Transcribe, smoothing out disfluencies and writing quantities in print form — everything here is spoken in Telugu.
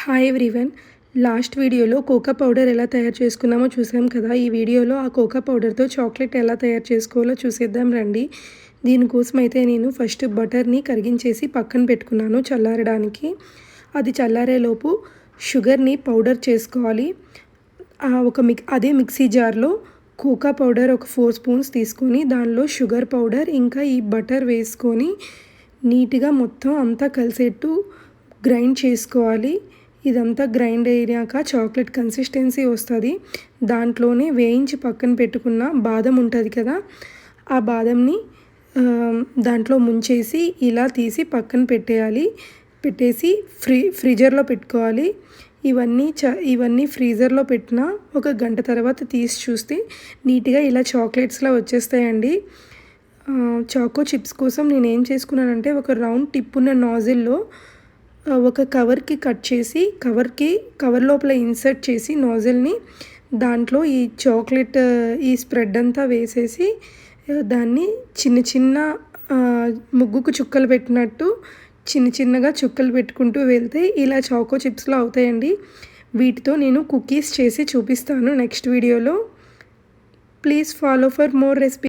Hi everyone. లాస్ట్ వీడియోలో కోకా పౌడర్ ఎలా తయారు చేసుకున్నామో చూసాం కదా. ఈ వీడియోలో ఆ కోకా పౌడర్తో చాక్లెట్ ఎలా తయారు చేసుకోవాలో చూసేద్దాం రండి. దీనికోసం అయితే నేను ఫస్ట్ బటర్ని కరిగించేసి పక్కన పెట్టుకున్నాను చల్లారడానికి. అది చల్లారేలోపు షుగర్ని పౌడర్ చేసుకోవాలి. అదే మిక్సీ జార్లో కోకా పౌడర్ ఒక 4 స్పూన్స్ తీసుకొని దానిలో షుగర్ పౌడర్ ఇంకా ఈ బటర్ వేసుకొని నీట్గా మొత్తం అంతా కలిసేట్టు గ్రైండ్ చేసుకోవాలి. ఇదంతా గ్రైండ్ అయ్యాక చాక్లెట్ కన్సిస్టెన్సీ వస్తుంది. దాంట్లోనే వేయించి పక్కన పెట్టుకున్న బాదం ఉంటుంది కదా, ఆ బాదంని దాంట్లో ముంచేసి ఇలా తీసి పక్కన పెట్టేసి ఫ్రీజర్లో పెట్టుకోవాలి. ఇవన్నీ ఫ్రీజర్లో పెట్టిన ఒక గంట తర్వాత తీసి చూస్తే నీట్గా ఇలా చాక్లెట్స్లా వచ్చేస్తాయండి. చాకో చిప్స్ కోసం నేను ఏం చేసుకున్నానంటే ఒక రౌండ్ టిప్ ఉన్న నాజిల్లో ఒక కవర్కి కట్ చేసి కవర్ లోపల ఇన్సర్ట్ చేసి నాజిల్ని దాంట్లో ఈ చాక్లెట్ ఈ స్ప్రెడ్ అంతా వేసేసి దాన్ని చిన్న ముగ్గుకు చుక్కలు పెట్టినట్టు చిన్నగా చుక్కలు పెట్టుకుంటూ వెళ్తే ఇలా చాకో చిప్స్లో అవుతాయండి. వీటితో నేను కుకీస్ చేసి చూపిస్తాను నెక్స్ట్ వీడియోలో. Please follow for more recipe.